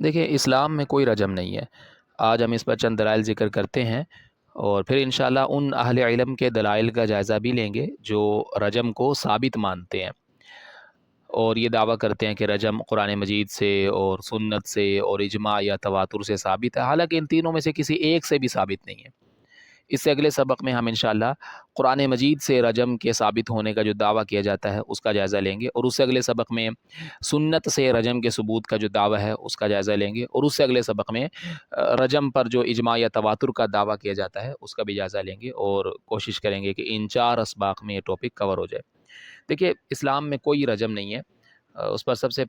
دیکھیں اسلام میں کوئی رجم نہیں ہے۔ آج ہم اس پر چند دلائل ذکر کرتے ہیں اور پھر انشاءاللہ ان اہل علم کے دلائل کا جائزہ بھی لیں گے جو رجم کو ثابت مانتے ہیں اور یہ دعویٰ کرتے ہیں کہ رجم قرآن مجید سے اور سنت سے اور اجماع یا تواتر سے ثابت ہے، حالانکہ ان تینوں میں سے کسی ایک سے بھی ثابت نہیں ہے۔ اس سے اگلے سبق میں ہم انشاءاللہ قرآن مجید سے رجم کے ثابت ہونے کا جو دعویٰ کیا جاتا ہے اس کا جائزہ لیں گے، اور اس سے اگلے سبق میں سنت سے رجم کے ثبوت کا جو دعویٰ ہے اس کا جائزہ لیں گے، اور اس سے اگلے سبق میں رجم پر جو اجماع یا تواتر کا دعویٰ کیا جاتا ہے اس کا بھی جائزہ لیں گے، اور کوشش کریں گے کہ ان 4 اسباق میں یہ ٹاپک کور ہو جائے۔ دیکھیے اسلام میں کوئی رجم نہیں ہے۔ اس پر سب سے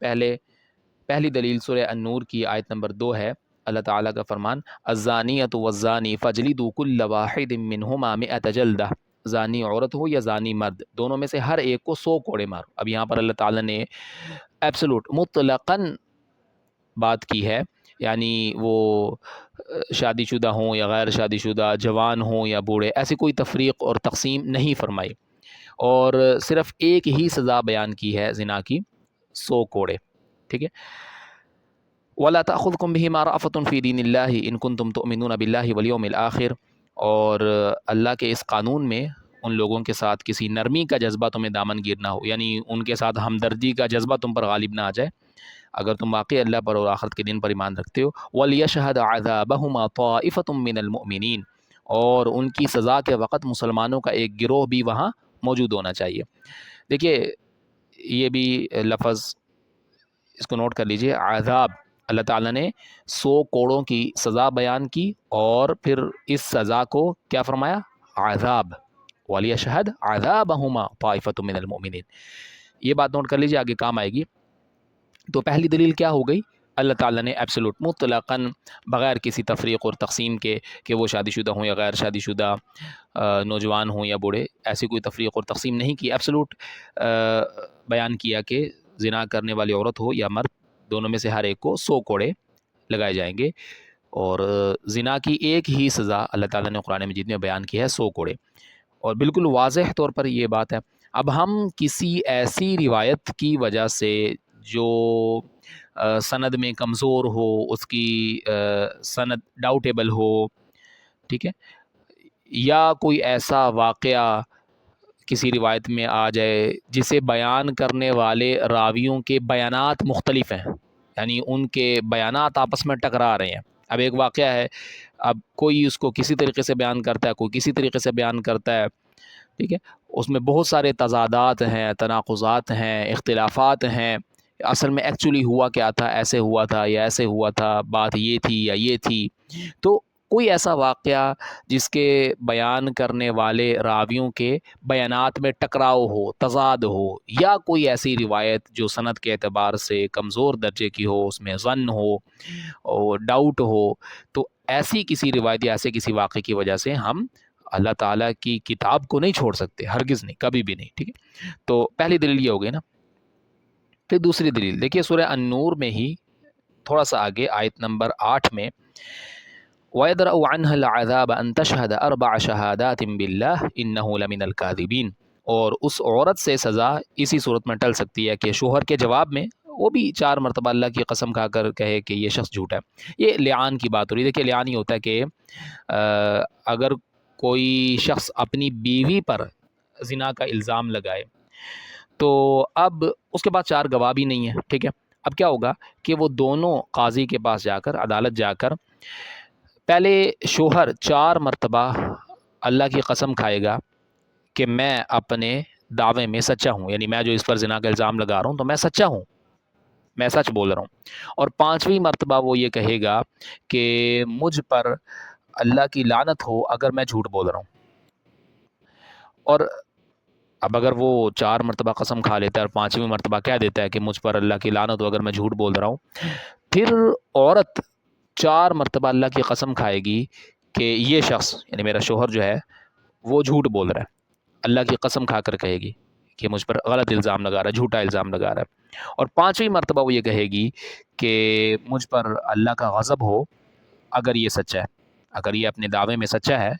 پہلی دلیل سورہ النور کی آیت نمبر 2 ہے۔ اللہ تعالیٰ کا فرمان الزانیۃ والزانی فاجلدوا کل واحد منہما 100 جلدہ، زانی عورت ہو یا زانی مرد، دونوں میں سے ہر ایک کو 100 کوڑے مارو۔ اب یہاں پر اللہ تعالیٰ نے ایبسولوٹ مطلقاً بات کی ہے، یعنی وہ شادی شدہ ہوں یا غیر شادی شدہ، جوان ہوں یا بوڑھے، ایسی کوئی تفریق اور تقسیم نہیں فرمائی، اور صرف ایک ہی سزا بیان کی ہے زنا کی، 100 کوڑے، ٹھیک ہے۔ وَلَا تَأْخُذْكُمْ بِهِمَا رَأْفَةٌ فِي دِينِ اللَّهِ إِن كُنتُمْ تُؤْمِنُونَ بِاللَّهِ وَالْيَوْمِ الْآخِرِ، اور اللہ کے اس قانون میں ان لوگوں کے ساتھ کسی نرمی کا جذبہ تمہیں دامن گیر نہ ہو، یعنی ان کے ساتھ ہمدردی کا جذبہ تم پر غالب نہ آ جائے اگر تم واقعی اللہ پر اور آخرت کے دن پر ایمان رکھتے ہو۔ وَلْيَشْهَدْ عَذَابَهُمَا طَائِفَةٌ مِّنَ الْمُؤْمِنِينَ، اور ان کی سزا کے وقت مسلمانوں کا ایک گروہ بھی وہاں موجود ہونا چاہیے۔ دیکھیے یہ بھی لفظ اس کو نوٹ کر لیجئے، عذاب، اللہ تعالیٰ نے 100 کوڑوں کی سزا بیان کی اور پھر اس سزا کو کیا فرمایا؟ عذاب۔ وَلْيَشْهَدْ عَذَابَهُمَا طَائِفَةٌ مِّنَ الْمُؤْمِنِينَ، یہ بات نوٹ کر لیجئے، آگے کام آئے گی۔ تو پہلی دلیل کیا ہو گئی؟ اللہ تعالیٰ نے ایبسولوٹ مطلقاً بغیر کسی تفریق اور تقسیم کے کہ وہ شادی شدہ ہوں یا غیر شادی شدہ، نوجوان ہوں یا بوڑھے، ایسی کوئی تفریق اور تقسیم نہیں کی، ایبسولوٹ بیان کیا کہ زنا کرنے والی عورت ہو یا مرد، دونوں میں سے ہر ایک کو 100 کوڑے لگائے جائیں گے، اور زنا کی ایک ہی سزا اللہ تعالیٰ نے قرآن مجید میں بیان کی ہے، 100 کوڑے، اور بالکل واضح طور پر یہ بات ہے۔ اب ہم کسی ایسی روایت کی وجہ سے جو سند میں کمزور ہو، اس کی سند ڈاؤٹیبل ہو، ٹھیک ہے، یا کوئی ایسا واقعہ کسی روایت میں آ جائے جسے بیان کرنے والے راویوں کے بیانات مختلف ہیں، یعنی ان کے بیانات آپس میں ٹکرا رہے ہیں۔ اب ایک واقعہ ہے، اب کوئی اس کو کسی طریقے سے بیان کرتا ہے، کوئی کسی طریقے سے بیان کرتا ہے، ٹھیک ہے، اس میں بہت سارے تضادات ہیں، تناقضات ہیں، اختلافات ہیں، اصل میں ایکچولی ہوا کیا تھا، ایسے ہوا تھا یا ایسے ہوا تھا، بات یہ تھی یا یہ تھی۔ تو کوئی ایسا واقعہ جس کے بیان کرنے والے راویوں کے بیانات میں ٹکراؤ ہو، تضاد ہو، یا کوئی ایسی روایت جو سند کے اعتبار سے کمزور درجے کی ہو، اس میں ظن ہو اور ڈاؤٹ ہو، تو ایسی کسی روایت یا ایسے کسی واقعے کی وجہ سے ہم اللہ تعالیٰ کی کتاب کو نہیں چھوڑ سکتے، ہرگز نہیں، کبھی بھی نہیں، ٹھیک ہے۔ تو پہلی دلیل یہ ہو گئی نا۔ پھر دوسری دلیل دیکھیے سورہ النور میں ہی تھوڑا سا آگے آیت نمبر 8 میں وَيَدْرَأُ عَنْهَا الْعَذَابَ أَن تَشْهَدَ 4 شَهَادَاتٍ بِاللَّهِ إِنَّهُ لَمِنَ الْكَاذِبِينَ، اور اس عورت سے سزا اسی صورت میں ٹل سکتی ہے کہ شوہر کے جواب میں وہ بھی 4 مرتبہ اللہ کی قسم کھا کر کہے کہ یہ شخص جھوٹا ہے۔ یہ لعان کی بات ہو رہی ہے۔ دیکھیے لعان یہ ہوتا ہے کہ اگر کوئی شخص اپنی بیوی پر زنا کا الزام لگائے تو اب اس کے پاس 4 گواہ بھی نہیں ہے، ٹھیک ہے، اب کیا ہوگا کہ وہ دونوں قاضی کے پاس جا کر، عدالت جا کر، پہلے شوہر 4 مرتبہ اللہ کی قسم کھائے گا کہ میں اپنے دعوے میں سچا ہوں، یعنی میں جو اس پر زنا کا الزام لگا رہا ہوں تو میں سچا ہوں، میں سچ بول رہا ہوں، اور 5ویں مرتبہ وہ یہ کہے گا کہ مجھ پر اللہ کی لعنت ہو اگر میں جھوٹ بول رہا ہوں۔ اور اب اگر وہ 4 مرتبہ قسم کھا لیتا ہے اور 5ویں مرتبہ کہہ دیتا ہے کہ مجھ پر اللہ کی لعنت ہو اگر میں جھوٹ بول رہا ہوں، پھر عورت 4 مرتبہ اللہ کی قسم کھائے گی کہ یہ شخص یعنی میرا شوہر جو ہے وہ جھوٹ بول رہا ہے، اللہ کی قسم کھا کر کہے گی کہ مجھ پر غلط الزام لگا رہا ہے، جھوٹا الزام لگا رہا ہے، اور 5ویں مرتبہ وہ یہ کہے گی کہ مجھ پر اللہ کا غضب ہو اگر یہ سچا ہے، اگر یہ اپنے دعوے میں سچا ہے،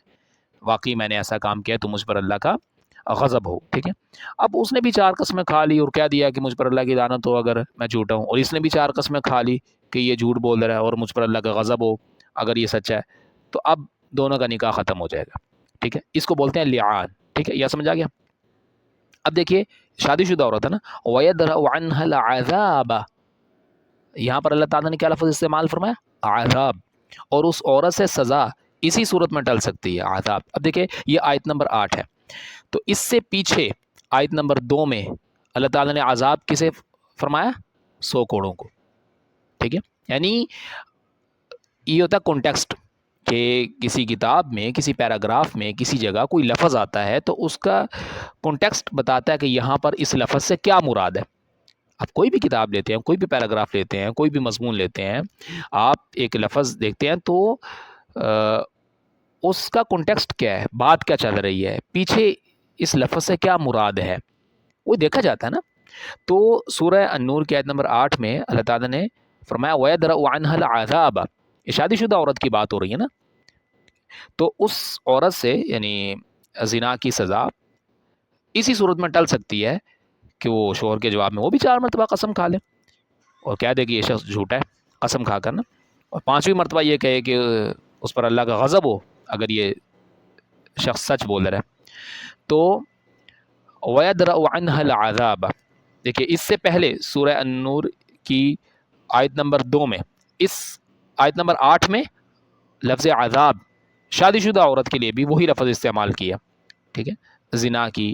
واقعی میں نے ایسا کام کیا تو مجھ پر اللہ کا غضب ہو، ٹھیک ہے۔ اب اس نے بھی 4 قسمیں کھا لی اور کہہ دیا کہ مجھ پر اللہ کی لعنت ہو اگر میں جھوٹا ہوں، اور اس نے بھی 4 قسمیں کھا لی کہ یہ جھوٹ بول رہا ہے اور مجھ پر اللہ کا غضب ہو اگر یہ سچا ہے، تو اب دونوں کا نکاح ختم ہو جائے گا، ٹھیک ہے، اس کو بولتے ہیں لعان، ٹھیک ہے، یہ سمجھ آ گیا۔ اب دیکھیے شادی شدہ عورت ہے نا، وَيَدْرَأُ عَنْهَا الْعَذَابَ، یہاں پر اللہ تعالیٰ نے کیا لفظ استعمال فرمایا؟ عذاب، اور اس عورت سے سزا اسی صورت میں ٹل سکتی ہے، عذاب۔ اب دیکھیں یہ آیت نمبر 8 ہے، تو اس سے پیچھے آیت نمبر 2 میں اللہ تعالیٰ نے عذاب کسے فرمایا؟ 100 کوڑوں کو، ٹھیک ہے، یعنی یہ ہوتا ہے کانٹیکسٹ، کہ کسی کتاب میں، کسی پیراگراف میں، کسی جگہ کوئی لفظ آتا ہے تو اس کا کانٹیکسٹ بتاتا ہے کہ یہاں پر اس لفظ سے کیا مراد ہے۔ آپ کوئی بھی کتاب لیتے ہیں، کوئی بھی پیراگراف لیتے ہیں، کوئی بھی مضمون لیتے ہیں، آپ ایک لفظ دیکھتے ہیں تو اس کا کانٹیکسٹ کیا ہے، بات کیا چل رہی ہے، پیچھے اس لفظ سے کیا مراد ہے، وہ دیکھا جاتا ہے نا۔ تو سورہ النور کی آیت نمبر 8 میں اللہ تعالیٰ نے فرمایا وَيَدْرَأُ عَنْهَا الْعَذَابَ، یہ شادی شدہ عورت کی بات ہو رہی ہے نا، تو اس عورت سے یعنی زنا کی سزا اسی صورت میں ٹل سکتی ہے کہ وہ شوہر کے جواب میں وہ بھی 4 مرتبہ قسم کھا لے اور کہہ دے کہ یہ شخص جھوٹا ہے قسم کھا کر نا، اور 5ویں مرتبہ یہ کہے کہ اس پر اللہ کا غضب ہو اگر یہ شخص سچ بول رہا ہے۔ تو وَيَدْرَأُ عَنْهَا الْعَذَابَ، دیکھیے اس سے پہلے سورہ النور کی آیت نمبر 2 میں، اس آیت نمبر 8 میں لفظ عذاب شادی شدہ عورت کے لیے بھی وہی لفظ استعمال کیا، ٹھیک ہے، زنا کی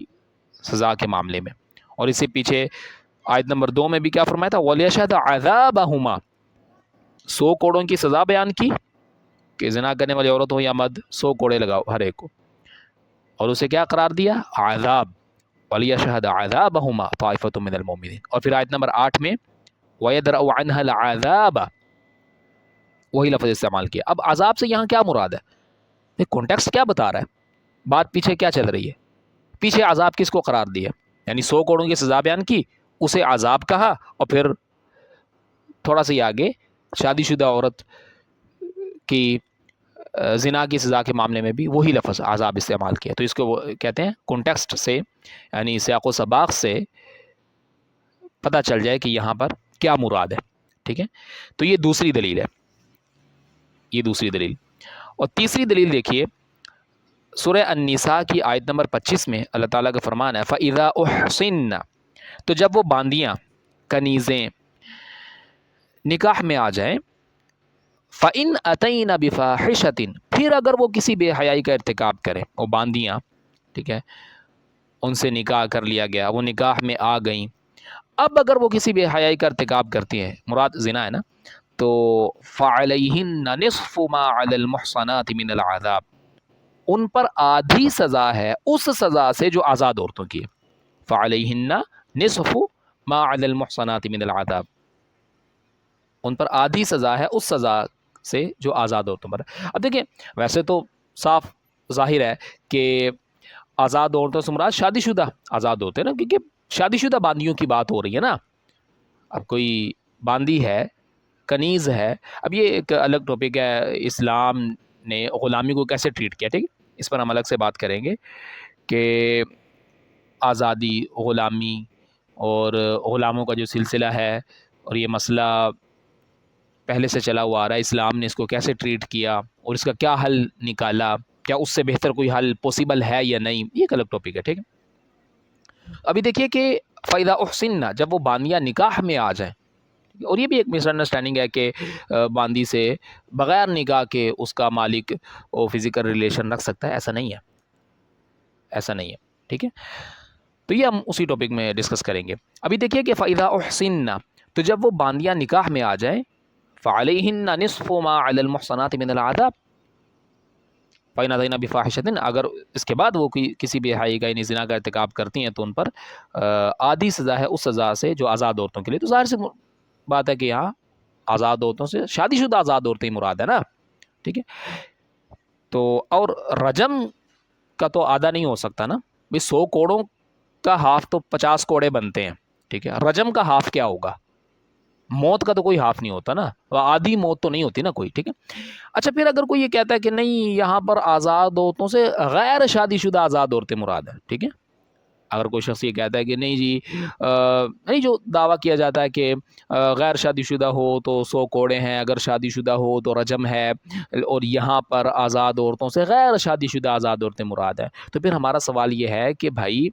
سزا کے معاملے میں، اور اس سے پیچھے آیت نمبر 2 میں بھی کیا فرمایا تھا؟ وَلْيَشْهَدْ عَذَابَهُمَا، 100 کوڑوں کی سزا بیان کی کہ زنا کرنے والی عورت ہو یا مرد 100 کوڑے لگاؤ ہر ایک کو، اور اسے کیا قرار دیا؟ عذاب، وَلْيَشْهَدْ عَذَابَهُمَا طَائِفَةٌ مِّنَ الْمُؤْمِنِينَ، اور پھر آیت نمبر 8 میں وَيَدْرَأُ عَنْهَا الْعَذَابَ، وہی لفظ استعمال کیا۔ اب عذاب سے یہاں کیا مراد ہے؟ کانٹیکسٹ کیا بتا رہا ہے، بات پیچھے کیا چل رہی ہے، پیچھے عذاب کس کو قرار دیا، یعنی 100 کوڑوں کی سزا بیان کی، اسے عذاب کہا، اور پھر تھوڑا سا آگے شادی شدہ عورت کی زنا کی سزا کے معاملے میں بھی وہی لفظ عذاب استعمال کیا۔ تو اس کو کہتے ہیں کانٹیکسٹ سے، یعنی سیاق و سباق سے پتہ چل جائے کہ یہاں پر کیا مراد ہے، ٹھیک ہے۔ تو یہ دوسری دلیل ہے، یہ دوسری دلیل۔ اور تیسری دلیل دیکھیے سورہ النساء کی آیت نمبر 25 میں اللہ تعالیٰ کا فرمان ہے فَإِذَا أُحْصِنَّ، تو جب وہ باندیاں، کنیزیں نکاح میں آ جائیں، فَإِنْ أَتَيْنَ بِفَاحِشَةٍ، پھر اگر وہ کسی بے حیائی کا ارتکاب کریں، وہ باندیاں، ٹھیک ہے، ان سے نکاح کر لیا گیا، وہ نکاح میں آ گئیں، اب اگر وہ کسی بے حیائی کا ارتکاب کرتی ہیں، مراد زنا ہے نا، تو فَعَلَيْهِنَّ نِصْفُ مَا عَلَى الْمُحْصَنَاتِ مِنَ الْعَذَابِ، ان پر آدھی سزا ہے اس سزا سے جو آزاد عورتوں کی ہے۔ فَعَلَيْهِنَّ نِصْفُ مَا عَلَى الْمُحْصَنَاتِ مِنَ الْعَذَابِ، ان پر آدھی سزا ہے اس سزا سے جو آزاد عورتوں پر ہے۔ اب دیکھیں ویسے تو صاف ظاہر ہے کہ آزاد عورتوں سے مراد شادی شدہ آزاد ہوتے ہیں نا، کیونکہ شادی شدہ باندیوں کی بات ہو رہی ہے نا۔ اب کوئی باندی ہے، کنیز ہے، اب یہ ایک الگ ٹاپک ہے، اسلام نے غلامی کو کیسے ٹریٹ کیا، ٹھیک، اس پر ہم الگ سے بات کریں گے کہ آزادی، غلامی اور غلاموں کا جو سلسلہ ہے، اور یہ مسئلہ پہلے سے چلا ہوا آ رہا ہے، اسلام نے اس کو کیسے ٹریٹ کیا اور اس کا کیا حل نکالا، کیا اس سے بہتر کوئی حل پوسیبل ہے یا نہیں، یہ ایک الگ ٹاپک ہے، ٹھیک ہے۔ ابھی دیکھیے کہ فَإِذَا أُحْصِنَّ، جب وہ باندیاں نکاح میں آ جائیں، اور یہ بھی ایک مس انڈرسٹینڈنگ ہے کہ باندی سے بغیر نکاح کے اس کا مالک وہ فزیکل ریلیشن رکھ سکتا ہے، ایسا نہیں ہے، ایسا نہیں ہے، ٹھیک ہے۔ تو یہ ہم اسی ٹاپک میں ڈسکس کریں گے۔ ابھی دیکھیے کہ فَإِذَا أُحْصِنَّ، تو جب وہ باندیاں نکاح میں آ جائیں، فَعَلَيْهِنَّ نِصْفُ مَا عَلَى الْمُحْصَنَاتِ مِنَ الْعَذَابِ فَإِنْ أَتَيْنَ بِفَاحِشَةٍ، اگر اس کے بعد وہ کسی بے حیائی کا یعنی زنا کا ارتکاب کرتی ہیں تو ان پر آدھی سزا ہے اس سزا سے جو آزاد عورتوں کے لیے۔ تو ظاہر سی بات ہے کہ یہاں آزاد عورتوں سے شادی شدہ آزاد عورتیں ہی مراد ہے نا، ٹھیک ہے۔ تو اور رجم کا تو آدھا نہیں ہو سکتا نا، 100 کوڑوں کا ہاف تو 50 کوڑے بنتے ہیں، ٹھیک ہے، رجم کا ہاف کیا ہوگا؟ موت کا تو کوئی ہاف نہیں ہوتا نا، آدھی موت تو نہیں ہوتی نا کوئی، ٹھیک ہے۔ اچھا پھر اگر کوئی یہ کہتا ہے کہ نہیں یہاں پر آزاد عورتوں سے غیر شادی شدہ آزاد عورتیں مراد ہیں، ٹھیک ہے، اگر کوئی شخص یہ کہتا ہے کہ نہیں جی نہیں، جو دعویٰ کیا جاتا ہے کہ غیر شادی شدہ ہو تو 100 کوڑے ہیں، اگر شادی شدہ ہو تو رجم ہے، اور یہاں پر آزاد عورتوں سے غیر شادی شدہ آزاد عورتیں مراد ہیں، تو پھر ہمارا سوال یہ ہے کہ بھائی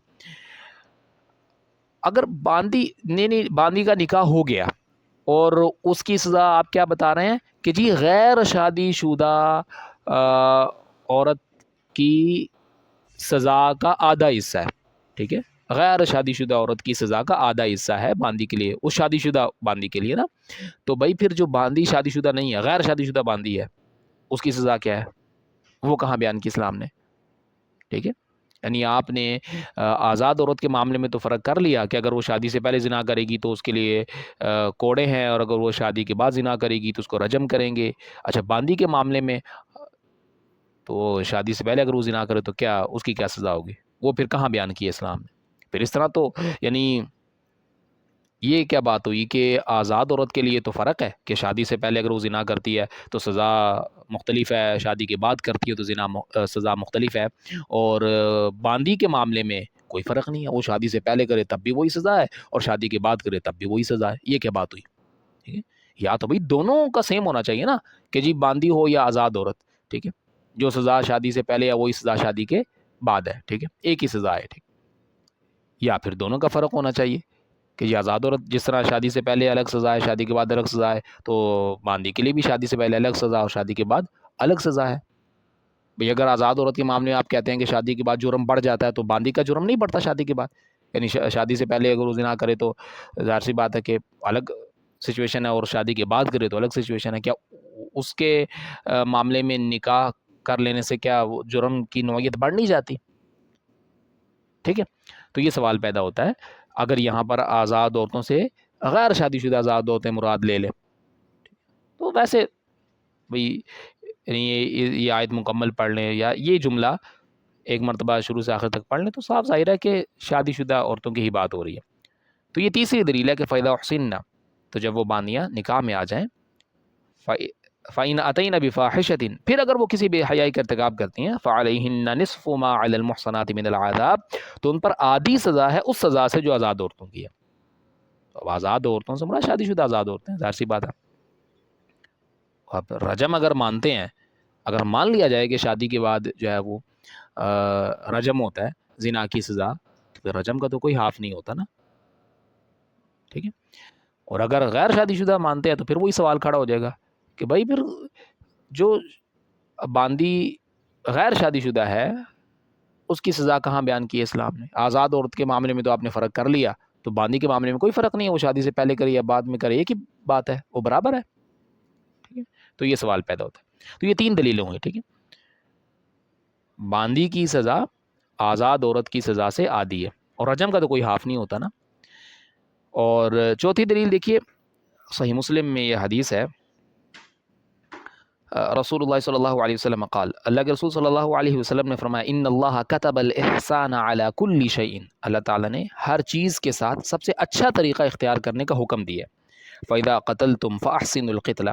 اگر باندی کا نکاح ہو گیا اور اس کی سزا آپ کیا بتا رہے ہیں کہ جی غیر شادی شدہ عورت کی سزا کا آدھا حصہ ہے، ٹھیک ہے، غیر شادی شدہ عورت کی سزا کا آدھا حصہ ہے باندی کے لیے، اس شادی شدہ باندی کے لیے نا، تو بھائی پھر جو باندی شادی شدہ نہیں ہے، غیر شادی شدہ باندی ہے، اس کی سزا کیا ہے؟ وہ کہاں بیان کی اسلام نے؟ ٹھیک ہے، یعنی آپ نے آزاد عورت کے معاملے میں تو فرق کر لیا کہ اگر وہ شادی سے پہلے زنا کرے گی تو اس کے لیے کوڑے ہیں، اور اگر وہ شادی کے بعد زنا کرے گی تو اس کو رجم کریں گے۔ اچھا، باندی کے معاملے میں تو شادی سے پہلے اگر وہ زنا کرے تو کیا اس کی کیا سزا ہوگی؟ وہ پھر کہاں بیان کی ہے اسلام نے؟ پھر اس طرح تو یعنی یہ کیا بات ہوئی کہ آزاد عورت کے لیے تو فرق ہے کہ شادی سے پہلے اگر وہ زنا کرتی ہے تو سزا مختلف ہے، شادی کے بعد کرتی ہے تو سزا مختلف ہے، اور باندی کے معاملے میں کوئی فرق نہیں ہے، وہ شادی سے پہلے کرے تب بھی وہی سزا ہے، اور شادی کے بعد کرے تب بھی وہی سزا ہے۔ یہ کیا بات ہوئی؟ ٹھیک ہے، یا تو بھائی دونوں کا سیم ہونا چاہیے نا، کہ جی باندی ہو یا آزاد عورت، ٹھیک ہے، جو سزا شادی سے پہلے ہے وہی سزا شادی کے بعد ہے، ٹھیک ہے، ایک ہی سزا ہے، ٹھیک، یا پھر دونوں کا فرق ہونا چاہیے کہ یہ آزاد عورت جس طرح شادی سے پہلے الگ سزا ہے، شادی کے بعد الگ سزا ہے، تو باندی کے لیے بھی شادی سے پہلے الگ سزا اور شادی کے بعد الگ سزا ہے۔ بھئی اگر آزاد عورت کے معاملے میں آپ کہتے ہیں کہ شادی کے بعد جرم بڑھ جاتا ہے، تو باندی کا جرم نہیں بڑھتا شادی کے بعد، یعنی شادی سے پہلے اگر وہ زنا کرے تو ظاہر سی بات ہے کہ الگ سچویشن ہے، اور شادی کے بعد کرے تو الگ سچویشن ہے، کیا اس کے معاملے میں نکاح کر لینے سے کیا وہ جرم کی نوعیت بڑھ نہیں جاتی؟ ٹھیک ہے، تو یہ سوال پیدا ہوتا ہے اگر یہاں پر آزاد عورتوں سے غیر شادی شدہ آزاد عورتیں مراد لے لے، تو ویسے بھئی یعنی یہ آیت مکمل پڑھ لیں یا یہ جملہ ایک مرتبہ شروع سے آخر تک پڑھ لیں تو صاف ظاہر ہے کہ شادی شدہ عورتوں کی ہی بات ہو رہی ہے۔ تو یہ تیسری دلیل ہے کہ فَإِذَا أُحْصِنَّ، تو جب وہ باندیاں نکاح میں آ جائیں، فَإِنْ أَتَيْنَ بِفَاحِشَةٍ، پھر اگر وہ کسی بے حیائی کا ارتکاب کرتی ہیں، فَعَلَيْهِنَّ نِصْفُ مَا عَلَى الْمُحْصَنَاتِ مِنَ الْعَذَابِ، تو ان پر آدھی سزا ہے اس سزا سے جو آزاد عورتوں کی ہے۔ اب آزاد عورتوں سے مراد شادی شدہ آزاد عورتیں، ظاہر سی بات ہے۔ اب رجم اگر مانتے ہیں، اگر مان لیا جائے کہ شادی کے بعد جو ہے وہ رجم ہوتا ہے، زنا کی سزا، تو پھر رجم کا تو کوئی حاف نہیں ہوتا نا، ٹھیک ہے، اور اگر غیر شادی شدہ مانتے ہیں تو پھر وہی سوال کھڑا ہو جائے گا کہ بھائی پھر جو باندی غیر شادی شدہ ہے اس کی سزا کہاں بیان کی ہے اسلام نے؟ آزاد عورت کے معاملے میں تو آپ نے فرق کر لیا، تو باندی کے معاملے میں کوئی فرق نہیں ہے، وہ شادی سے پہلے کرے یا بعد میں کرے، ایک ہی بات ہے، وہ برابر ہے، ٹھیک ہے، تو یہ سوال پیدا ہوتا ہے۔ تو یہ تین دلیلیں ہوئی، ٹھیک ہے، باندی کی سزا آزاد عورت کی سزا سے آدھی ہے، اور رجم کا تو کوئی حاف نہیں ہوتا نا۔ اور چوتھی دلیل دیکھیے، صحیح مسلم میں یہ حدیث ہے، رسول اللہ صلی اللہ علیہ وسلم قال، اللہ کے رسول صلی اللہ علیہ وسلم نے فرمایا، ان اللہ کتب الاحسان علی کل شیء، اللہ تعالیٰ نے ہر چیز کے ساتھ سب سے اچھا طریقہ اختیار کرنے کا حکم دیا۔ فَإِذَا قَتَلْتُمْ فَأَحْسِنُوا الْقِتْلَ،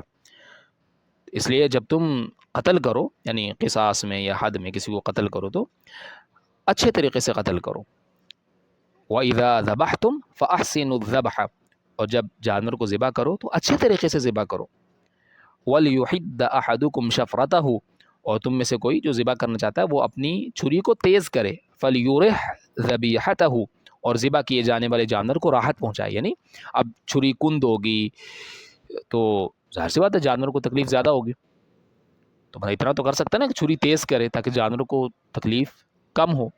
اس لیے جب تم قتل کرو، یعنی قصاص میں یا حد میں کسی کو قتل کرو تو اچھے طریقے سے قتل کرو۔ وَإِذَا ذَبَحْتُمْ فَأَحْسِنُوا الذَّبْحَ، اور جب جانور کو ذبح کرو تو اچھے طریقے سے ذبح کرو۔ وَلْيُحِدَّ أَحَدُكُمْ شَفْرَتَهُ، اور تم میں سے کوئی جو ذبح کرنا چاہتا ہے وہ اپنی چھری کو تیز کرے۔ فَلْيُرِحْ ذَبِيحَتَهُ، اور ذبح کیے جانے والے جانور کو راحت پہنچائے، یعنی اب چھری کند ہوگی تو ظاہر سی بات ہے جانور کو تکلیف زیادہ ہوگی، تو بھائی اتنا تو کر سکتا ہے نا کہ چھری تیز کرے تاکہ جانور کو تکلیف کم ہو،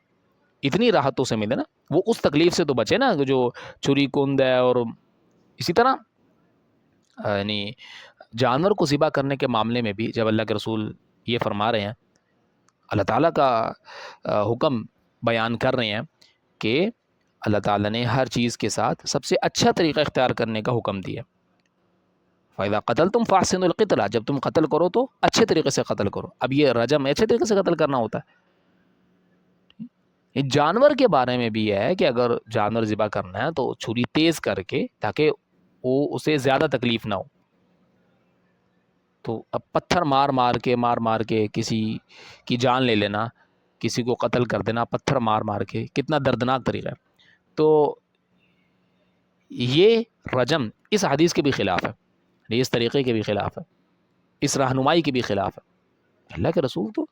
اتنی راحتوں سے ملے نا، وہ اس تکلیف سے تو بچے نا جو چھری کند ہے۔ اور اسی طرح یعنی جانور کو ذبح کرنے کے معاملے میں بھی جب اللہ کے رسول یہ فرما رہے ہیں، اللہ تعالیٰ کا حکم بیان کر رہے ہیں کہ اللہ تعالیٰ نے ہر چیز کے ساتھ سب سے اچھا طریقہ اختیار کرنے کا حکم دیا۔ فَإِذَا قَتَلْتُمْ فَأَحْسِنُوا الْقِتْلَ، جب تم قتل کرو تو اچھے طریقے سے قتل کرو۔ اب یہ رجم اچھے طریقے سے قتل کرنا ہوتا ہے۔ جانور کے بارے میں بھی یہ ہے کہ اگر جانور ذبح کرنا ہے تو چھری تیز کر کے تاکہ وہ اسے زیادہ تکلیف نہ ہو، تو اب پتھر مار مار کے کسی کی جان لے لینا کسی کو قتل کر دینا پتھر مار مار کے، کتنا دردناک طریقہ ہے. تو یہ رجم اس حدیث کے بھی خلاف ہے، اس طریقے کے بھی خلاف ہے، اس رہنمائی کے بھی خلاف ہے. اللہ کے رسول تو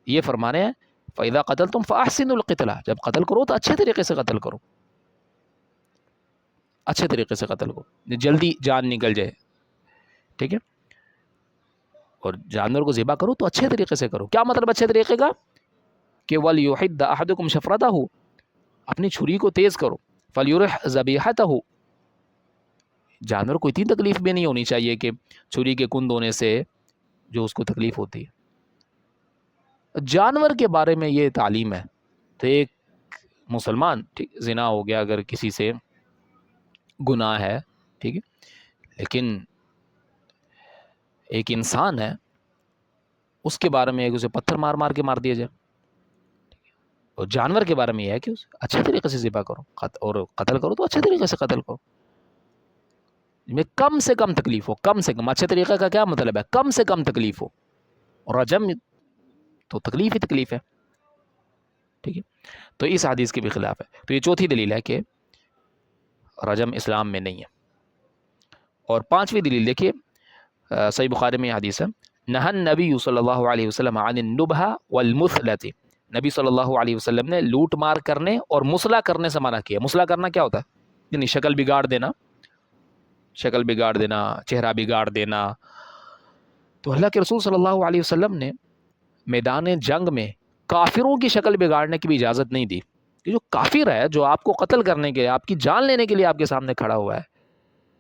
یہ فرمانے ہیں فَإِذَا قَتَلْتُمْ فَأَحْسِنُوا الْقِتْلَ، جب قتل کرو تو اچھے طریقے سے قتل کرو، اچھے طریقے سے قتل کرو، جلدی جان نکل جائے. ٹھیک ہے، اور جانور کو ذبح کرو تو اچھے طریقے سے کرو. کیا مطلب اچھے طریقے کا؟ کہ وَلْيُحِدَّ أَحَدُكُمْ شَفْرَتَهُ، اپنی چھری کو تیز کرو. فَلْيُرِحْ ذَبِيحَتَهُ، جانور کو اتنی تکلیف بھی نہیں ہونی چاہیے کہ چھری کے کند ہونے سے جو اس کو تکلیف ہوتی ہے. جانور کے بارے میں یہ تعلیم ہے. تو ایک مسلمان، ٹھیک، زنا ہو گیا اگر کسی سے، گناہ ہے، ٹھیک ہے، لیکن ایک انسان ہے، اس کے بارے میں اسے پتھر مار مار کے مار دیا جائے. اور جانور کے بارے میں یہ ہے کہ اسے اچھے طریقے سے ذبح کرو، اور قتل کرو تو اچھے طریقے سے قتل کرو، میں کم سے کم تکلیف ہو. کم سے کم، اچھے طریقے کا کیا مطلب ہے؟ کم سے کم تکلیف ہو. اور رجم تو تکلیف ہی تکلیف ہے. ٹھیک ہے، تو اس حدیث کے بھی خلاف ہے. تو یہ چوتھی دلیل ہے کہ رجم اسلام میں نہیں ہے. اور پانچویں دلیل دیکھیے، صحیح بخاری میں یہ حدیث ہے، نہى النبی صلی اللہ علیہ وسلم عن النبہ والمثلۃ، نبی صلی اللہ علیہ وسلم نے لوٹ مار کرنے اور مسئلہ کرنے سے منع کیا. مسئلہ کرنا کیا ہوتا ہے؟ یعنی شکل بگاڑ دینا، شکل بگاڑ دینا، چہرہ بگاڑ دینا. تو اللہ کے رسول صلی اللہ علیہ وسلم نے میدان جنگ میں کافروں کی شکل بگاڑنے کی بھی اجازت نہیں دی. کہ جو کافر ہے، جو آپ کو قتل کرنے کے، آپ کی جان لینے کے لیے آپ کے سامنے کھڑا ہوا ہے،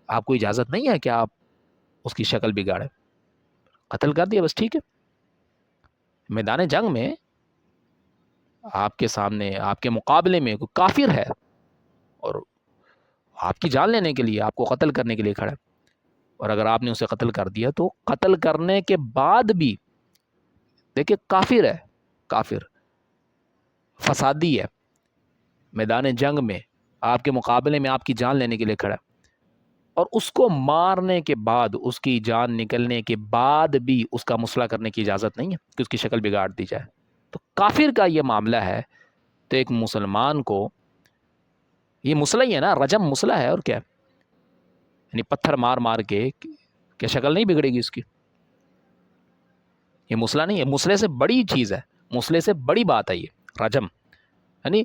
آپ کو اجازت نہیں ہے کہ آپ اس کی شکل بگاڑیں. قتل کر دیا بس، ٹھیک ہے. میدان جنگ میں آپ کے سامنے، آپ کے مقابلے میں کوئی کافر ہے اور آپ کی جان لینے کے لیے، آپ کو قتل کرنے کے لیے کھڑا ہے، اور اگر آپ نے اسے قتل کر دیا تو قتل کرنے کے بعد بھی دیکھیں کافر ہے، کافر فسادی ہے، میدان جنگ میں آپ کے مقابلے میں آپ کی جان لینے کے لیے کھڑا ہے، اور اس کو مارنے کے بعد، اس کی جان نکلنے کے بعد بھی اس کا مسئلہ کرنے کی اجازت نہیں ہے کہ اس کی شکل بگاڑ دی جائے. تو کافر کا یہ معاملہ ہے. تو ایک مسلمان کو یہ مسئلہ ہی ہے نا، رجم مسئلہ ہے، اور کیا ہے؟ یعنی پتھر مار مار کے کیا شکل نہیں بگڑے گی اس کی؟ یہ مسئلہ نہیں ہے، مسئلے سے بڑی چیز ہے، مسئلے سے بڑی بات ہے یہ رجم. یعنی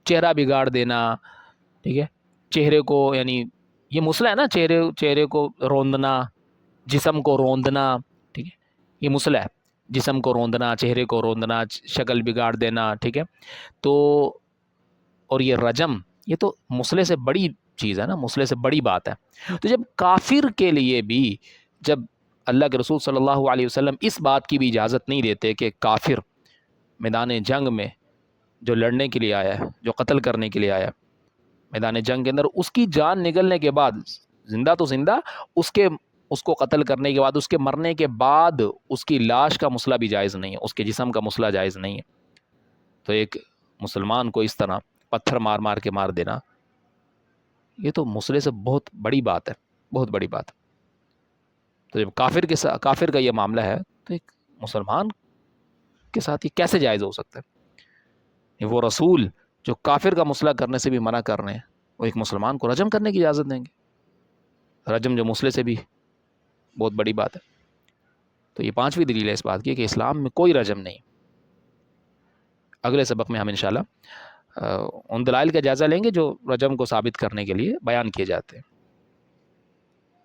چہرہ بگاڑ دینا، ٹھیک ہے، چہرے کو، یعنی یہ مسئلہ ہے نا، چہرے کو روندنا، جسم کو روندنا، ٹھیک ہے، یہ مسئلہ ہے، جسم کو روندنا، چہرے کو روندنا، شکل بگاڑ دینا. ٹھیک ہے، تو اور یہ رجم، یہ تو مسئلے سے بڑی چیز ہے نا، مسئلے سے بڑی بات ہے. تو جب کافر کے لیے بھی، جب اللہ کے رسول صلی اللہ علیہ وسلم اس بات کی بھی اجازت نہیں دیتے کہ کافر میدان جنگ میں جو لڑنے کے لیے آیا ہے، جو قتل کرنے کے لیے آیا ہے، میدان جنگ کے اندر اس کی جان نکلنے کے بعد، زندہ تو زندہ، اس کو قتل کرنے کے بعد، اس کے مرنے کے بعد اس کی لاش کا مسئلہ بھی جائز نہیں ہے، اس کے جسم کا مسئلہ جائز نہیں ہے. تو ایک مسلمان کو اس طرح پتھر مار مار کے مار دینا، یہ تو مسئلے سے بہت بڑی بات ہے، بہت بڑی بات. تو جب کافر کا یہ معاملہ ہے، تو ایک مسلمان کے ساتھ یہ کیسے جائز ہو سکتا ہے؟ وہ رسول جو کافر کا مسئلہ کرنے سے بھی منع کر رہے ہیں، وہ ایک مسلمان کو رجم کرنے کی اجازت دیں گے؟ رجم جو مسئلے سے بھی بہت بڑی بات ہے. تو یہ پانچویں دلیل ہے اس بات کی کہ اسلام میں کوئی رجم نہیں. اگلے سبق میں ہم انشاءاللہ ان دلائل کا جائزہ لیں گے جو رجم کو ثابت کرنے کے لیے بیان کیے جاتے ہیں.